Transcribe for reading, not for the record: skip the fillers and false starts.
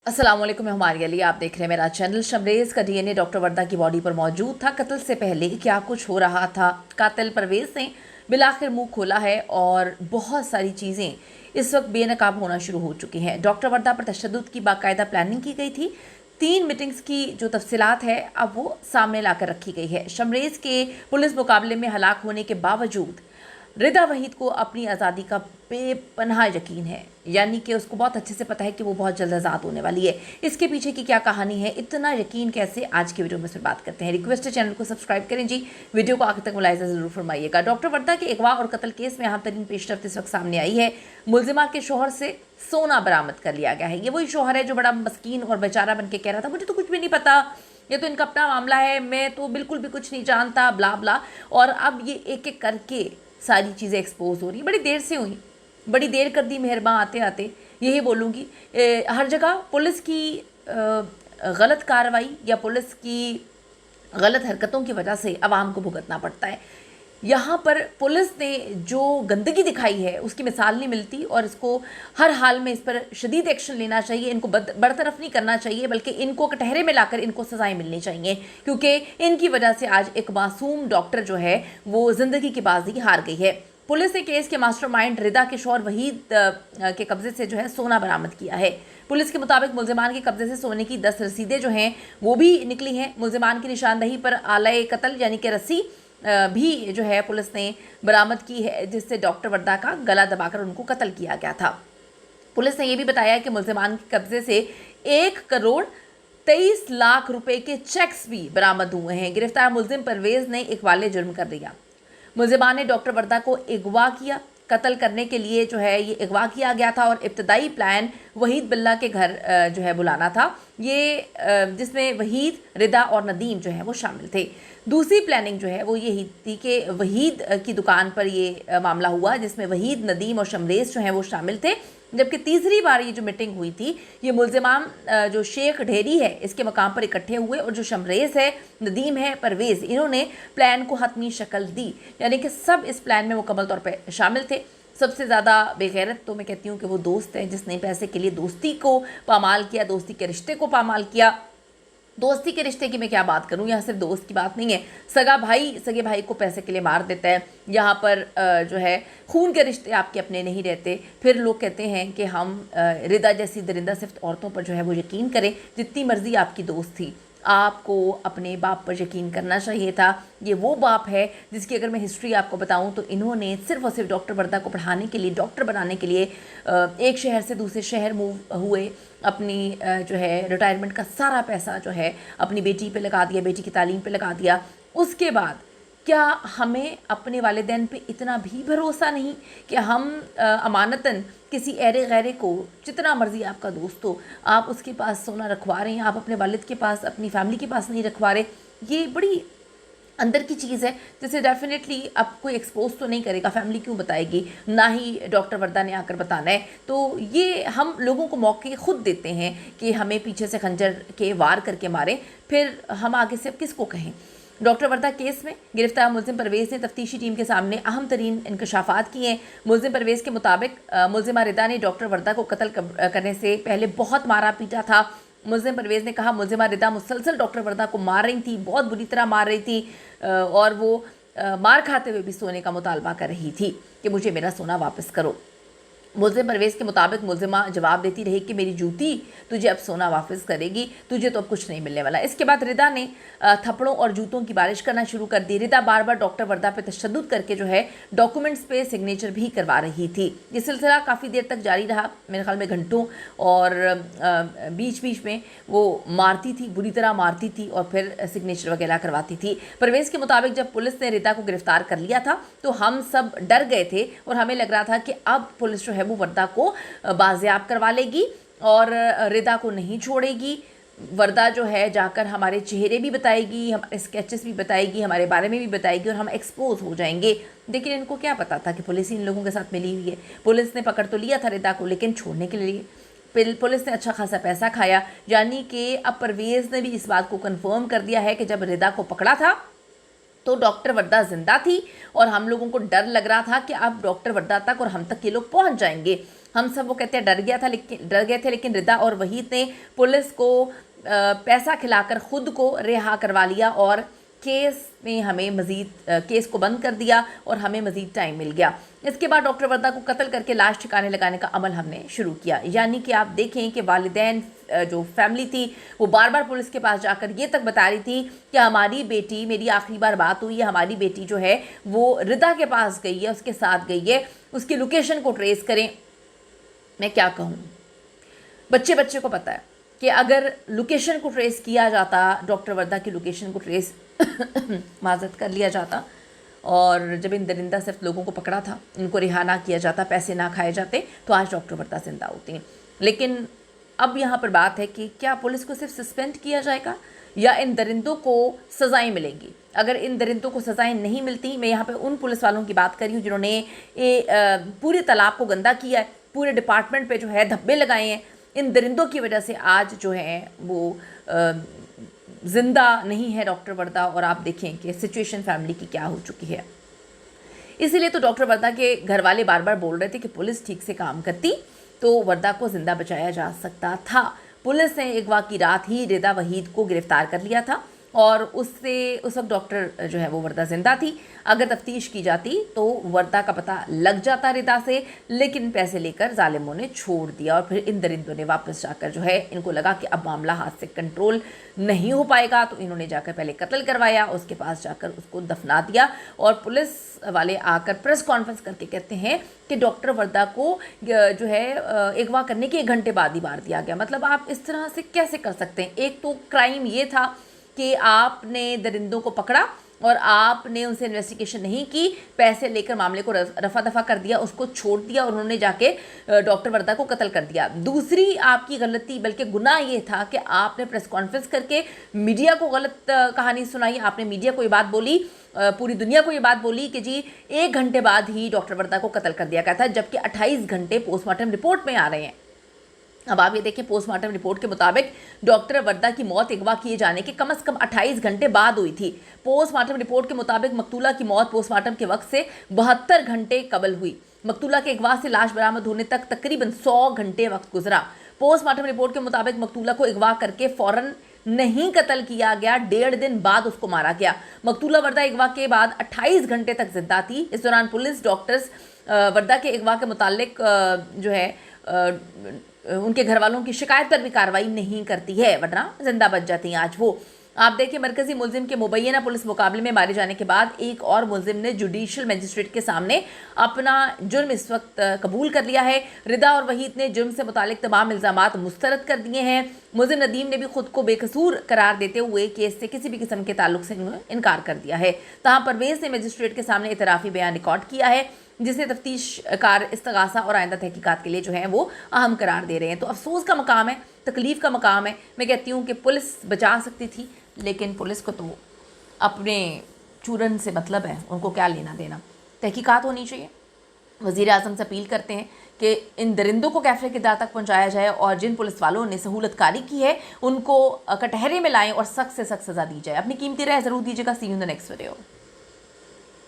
अस्सलाम वालेकुम, मैं हमारे लिए आप देख रहे हैं मेरा चैनल। शमरेज का डीएनए डॉक्टर वर्दा की बॉडी पर मौजूद था। कत्ल से पहले क्या कुछ हो रहा था? कातिल परवेज ने बिलाखिर मुंह खोला है और बहुत सारी चीज़ें इस वक्त बेनकाब होना शुरू हो चुकी हैं। डॉक्टर वर्दा पर तशद्दुद की बाकायदा प्लानिंग की गई थी। 3 मीटिंग्स की जो तफसीलात है अब वो सामने लाकर रखी गई है। शमरेज के पुलिस मुकाबले में हलाक होने के बावजूद रिदा वहीद को अपनी आज़ादी का बेपनाह यकीन है, यानी कि उसको बहुत अच्छे से पता है कि वो बहुत जल्द आज़ाद होने वाली है। इसके पीछे की क्या कहानी है, इतना यकीन कैसे, आज की वीडियो में इस पर बात करते हैं। रिक्वेस्ट है चैनल को सब्सक्राइब करें जी, वीडियो को आखिर तक मुलाहिजा ज़रूर फरमाइएगा। डॉक्टर वर्दा के अगवा और कत्ल केस में अहम तरीन पेशरफ्त इस वक्त सामने आई है। मुलजिमा के शोहर से सोना बरामद कर लिया गया है। ये वही शोहर है जो बड़ा मस्कीन और बेचारा बन के कह रहा था मुझे तो कुछ भी नहीं पता, ये तो इनका अपना मामला है, मैं तो बिल्कुल भी कुछ नहीं जानता, ब्ला ब्ला। और अब ये एक एक करके सारी चीज़ें एक्सपोज हो रही। बड़ी देर से हुई, बड़ी देर कर दी मेहरबान आते आते, यही बोलूँगी। हर जगह पुलिस की गलत कार्रवाई या पुलिस की गलत हरकतों की वजह से आवाम को भुगतना पड़ता है। यहाँ पर पुलिस ने जो गंदगी दिखाई है उसकी मिसाल नहीं मिलती और इसको हर हाल में इस पर शदीद एक्शन लेना चाहिए। इनको बरतरफ नहीं करना चाहिए, बल्कि इनको कटहरे में लाकर इनको सजाएं मिलनी चाहिए, क्योंकि इनकी वजह से आज एक मासूम डॉक्टर जो है वो ज़िंदगी की बाजी हार गई है। पुलिस ने केस के मास्टरमाइंड रिदा के शौहर वहीद के कब्जे से जो है सोना बरामद किया है। पुलिस के मुताबिक मुलजिमान के कब्जे से सोने की 10 रसीदें जो हैं वो भी निकली हैं। मुलजिमान की निशानदही पर आलय कत्ल यानी कि रस्सी भी जो है पुलिस ने बरामद की है, जिससे डॉक्टर वर्दा का गला दबाकर उनको कत्ल किया गया था। पुलिस ने यह भी बताया कि मुलजिमान के कब्जे से 1 करोड़ 23 लाख रुपए के चेक्स भी बरामद हुए हैं। गिरफ्तार मुलजिम परवेज ने एक वाले जुर्म कर दिया। मुलजिमान ने डॉक्टर वर्दा को अगवा किया। कत्ल करने के लिए जो है ये अगवा किया गया था और इब्तदाई प्लान वहीद बिल्ला के घर जो है बुलाना था, ये जिसमें वहीद, रिदा और नदीम जो है वो शामिल थे। दूसरी प्लानिंग जो है वो यही थी कि वहीद की दुकान पर ये मामला हुआ, जिसमें वहीद, नदीम और शमरेज जो हैं वो शामिल थे। जबकि तीसरी बार ये जो मीटिंग हुई थी, ये मुलजिमान जो शेख ढेरी है इसके मकाम पर इकट्ठे हुए और जो शमरेज है, नदीम है, परवेज़, इन्होंने प्लान को हतमी शक्ल दी, यानी कि सब इस प्लान में मुकम्मल तौर पर शामिल थे। सबसे ज़्यादा बेगैरत तो मैं कहती हूँ कि वो दोस्त है जिसने पैसे के लिए दोस्ती को पामाल किया, दोस्ती के रिश्ते को पामाल किया। दोस्ती के रिश्ते की मैं क्या बात करूं, यहाँ सिर्फ दोस्त की बात नहीं है, सगा भाई सगे भाई को पैसे के लिए मार देता है। यहाँ पर जो है खून के रिश्ते आपके अपने नहीं रहते। फिर लोग कहते हैं कि हम रिदा जैसी दरिंदा सिर्फ औरतों पर जो है वो यकीन करें। जितनी मर्जी आपकी दोस्त थी, आपको अपने बाप पर यकीन करना चाहिए था। ये वो बाप है जिसकी अगर मैं हिस्ट्री आपको बताऊं तो इन्होंने सिर्फ और सिर्फ डॉक्टर वर्दा को पढ़ाने के लिए, डॉक्टर बनाने के लिए एक शहर से दूसरे शहर मूव हुए। अपनी जो है रिटायरमेंट का सारा पैसा जो है अपनी बेटी पे लगा दिया, बेटी की तालीम पे लगा दिया। उसके बाद क्या हमें अपने वालिदैन पे इतना भी भरोसा नहीं कि हम अमानतन किसी ऐरे गैरे को, जितना मर्जी आपका दोस्त हो, आप उसके पास सोना रखवा रहे हैं, आप अपने वालिद के पास, अपनी फैमिली के पास नहीं रखवा रहे। ये बड़ी अंदर की चीज़ है जिसे डेफिनेटली अब कोई एक्सपोज तो नहीं करेगा, फैमिली क्यों बताएगी, ना ही डॉक्टर वर्दा ने आकर बताना है। तो ये हम लोगों को मौके खुद देते हैं कि हमें पीछे से खंजर के वार करके मारें, फिर हम आगे से अब किसको कहें। डॉक्टर वर्दा केस में गिरफ्तार मुलजिम परवेज़ ने तफ्तीशी टीम के सामने अहम तरीन इंकशाफात किए हैं। मुलजिम परवेज़ के मुताबिक मुलजिमा रिदा ने डॉक्टर वर्दा को कत्ल करने से पहले बहुत मारा पीटा था। मुलजिम परवेज़ ने कहा मुलजिमा रिदा मुसलसल डॉक्टर वर्दा को मार रही थी, बहुत बुरी तरह मार रही थी और वो मार खाते हुए भी सोने का मुतालबा कर रही थी कि मुझे मेरा सोना वापस करो। मुलजिम परवेज़ के मुताबिक मुलजिमा जवाब देती रही कि मेरी जूती तुझे अब सोना वापस करेगी, तुझे तो अब कुछ नहीं मिलने वाला। इसके बाद रिदा ने थप्पड़ों और जूतों की बारिश करना शुरू कर दी। रिदा बार बार डॉक्टर वर्दा पे तशद्दुद करके जो है डॉक्यूमेंट्स पे सिग्नेचर भी करवा रही थी। ये सिलसिला काफ़ी देर तक जारी रहा, मेरे ख्याल में घंटों, और बीच बीच में वो मारती थी, बुरी तरह मारती थी और फिर सिग्नेचर वगैरह करवाती थी। परवेज़ के मुताबिक जब पुलिस ने रिदा को गिरफ्तार कर लिया था तो हम सब डर गए थे और हमें लग रहा था कि अब पुलिस जो है वो वर्दा को बाजियाब करवा लेगी और रिदा को नहीं छोड़ेगी। वर्दा जो है जाकर हमारे चेहरे भी बताएगी, हमारे स्केचेस भी बताएगी, हमारे बारे में भी बताएगी और हम एक्सपोज हो जाएंगे। लेकिन इनको क्या पता था कि पुलिस इन लोगों के साथ मिली हुई है। पुलिस ने पकड़ तो लिया था रिदा को, लेकिन छोड़ने के लिए पुलिस ने अच्छा खासा पैसा खाया। यानी कि अब परवेज़ ने भी इस बात को कन्फर्म कर दिया है कि जब रिदा को पकड़ा था तो डॉक्टर वर्दा जिंदा थी और हम लोगों को डर लग रहा था कि अब डॉक्टर वर्दा तक और हम तक ये लोग पहुंच जाएंगे। हम सब वो कहते हैं डर गए थे, लेकिन रिदा और वहीद ने पुलिस को पैसा खिलाकर खुद को रिहा करवा लिया और केस में हमें मज़ीद केस को बंद कर दिया और हमें मज़ीद टाइम मिल गया। इसके बाद डॉक्टर वर्दा को कत्ल करके लाश ठिकाने लगाने का अमल हमने शुरू किया। यानी कि आप देखें कि वालिदैन जो फैमिली थी वो बार बार पुलिस के पास जाकर ये तक बता रही थी कि हमारी बेटी, मेरी आखिरी बार बात हुई है, हमारी बेटी जो है वो रिदा के पास गई है, उसके साथ गई है, उसकी लोकेशन को ट्रेस करें। मैं क्या कहूँ, बच्चे को पता है कि अगर लोकेशन को ट्रेस किया जाता, डॉक्टर वर्दा की लोकेशन को ट्रेस माजत कर लिया जाता और जब इन दरिंदा सिर्फ लोगों को पकड़ा था, इनको रिहा ना किया जाता, पैसे ना खाए जाते, तो आज डॉक्टर वर्दा जिंदा होती हैं। लेकिन अब यहाँ पर बात है कि क्या पुलिस को सिर्फ सस्पेंड किया जाएगा या इन दरिंदों को सज़ाएं मिलेंगी। अगर इन दरिंदों को सज़ाएं नहीं मिलती, मैं यहाँ पे उन पुलिस वालों की बात कर रही हूँ जिन्होंने पूरे तालाब को गंदा किया है, पूरे डिपार्टमेंट पे जो है धब्बे लगाए हैं, इन दरिंदों की वजह से आज जो है वो ज़िंदा नहीं है डॉक्टर वर्दा। और आप देखें कि सिचुएशन फैमिली की क्या हो चुकी है। इसीलिए तो डॉक्टर वर्दा के घर वाले बार बार बोल रहे थे कि पुलिस ठीक से काम करती तो वर्दा को ज़िंदा बचाया जा सकता था। पुलिस ने अगवा की रात ही रिदा वहीद को गिरफ्तार कर लिया था और उस वक्त डॉक्टर जो है वो वर्दा जिंदा थी। अगर तफ्तीश की जाती तो वर्दा का पता लग जाता रिदा से, लेकिन पैसे लेकर जालिमों ने छोड़ दिया और फिर इन दरिंदों ने वापस जाकर जो है, इनको लगा कि अब मामला हाथ से कंट्रोल नहीं हो पाएगा, तो इन्होंने जाकर पहले कत्ल करवाया, उसके पास जाकर उसको दफना दिया। और पुलिस वाले आकर प्रेस कॉन्फ्रेंस करके कहते हैं कि डॉक्टर वर्दा को जो है अगवा करने के 1 घंटे बाद ही मार दिया गया। मतलब आप इस तरह से कैसे कर सकते हैं। एक तो क्राइम ये था कि आपने दरिंदों को पकड़ा और आपने उनसे इन्वेस्टिगेशन नहीं की, पैसे लेकर मामले को रफा दफा कर दिया, उसको छोड़ दिया और उन्होंने जाके डॉक्टर वर्दा को कत्ल कर दिया। दूसरी आपकी गलती बल्कि गुनाह ये था कि आपने प्रेस कॉन्फ्रेंस करके मीडिया को गलत कहानी सुनाई। आपने मीडिया को ये बात बोली, पूरी दुनिया को ये बात बोली कि जी 1 घंटे बाद ही डॉक्टर वर्दा को कत्ल कर दिया गया था, जबकि 28 घंटे पोस्टमार्टम रिपोर्ट में आ रहे हैं। अब आप ये देखिए, पोस्टमार्टम रिपोर्ट के मुताबिक डॉक्टर वर्दा की मौत अगवा किए जाने के कम से कम 28 घंटे बाद हुई थी। पोस्टमार्टम रिपोर्ट के मुताबिक मकतूला की मौत पोस्टमार्टम के वक्त से 72 घंटे कबल हुई। मकतूला के अगवा से लाश बरामद होने तक तकरीबन 100 घंटे वक्त गुजरा। पोस्टमार्टम रिपोर्ट के मुताबिक मकतूला को अगवा करके फौरन नहीं कत्ल किया गया, 1.5 दिन बाद उसको मारा गया। मकतूला वर्दा अगवा के बाद 28 घंटे तक जिंदा थी। इस दौरान पुलिस डॉक्टर्स वर्दा के अगवा के मुतालिक जो है उनके घर वालों की शिकायत पर भी कार्रवाई नहीं करती है, वरना जिंदा बच जाती हैं आज वो। आप देखिए, मरकजी मुलजिम के मुबैना पुलिस मुकाबले में मारे जाने के बाद एक और मुलजिम ने जुडिशल मजिस्ट्रेट के सामने अपना जुर्म इस वक्त कबूल कर लिया है। रिदा और वहीद ने जुर्म से मुतालिक तमाम इल्ज़ामात मुस्तरद कर दिए हैं। मुलजिम नदीम ने भी खुद को बेकसूर करार देते हुए केस से किसी भी किस्म के ताल्लुक से इनकार कर दिया है। तहाँ परवेज़ ने मजिस्ट्रेट के सामने इतराफ़ी बयान रिकॉर्ड किया है, जिसे तफ्तीशकार इस्तगासा और आइंदा तहकीकात के लिए जो है वो अहम करार दे रहे हैं। तो अफसोस का मकाम है, तकलीफ़ का मकाम है। मैं कहती हूँ कि पुलिस बचा सकती थी, लेकिन पुलिस को तो अपने चूरन से मतलब है, उनको क्या लेना देना। तहकीकात होनी चाहिए। वज़ीर आज़म से अपील करते हैं कि इन दरिंदों को कैफ़े की दाह तक पहुँचाया जाए और जिन पुलिस वालों ने सहूलतकारी की है उनको कटहरे में लाएँ और सख्त से सख्त सज़ा दी जाए। अपनी कीमती राय ज़रूर दीजिएगा। See you in the next video.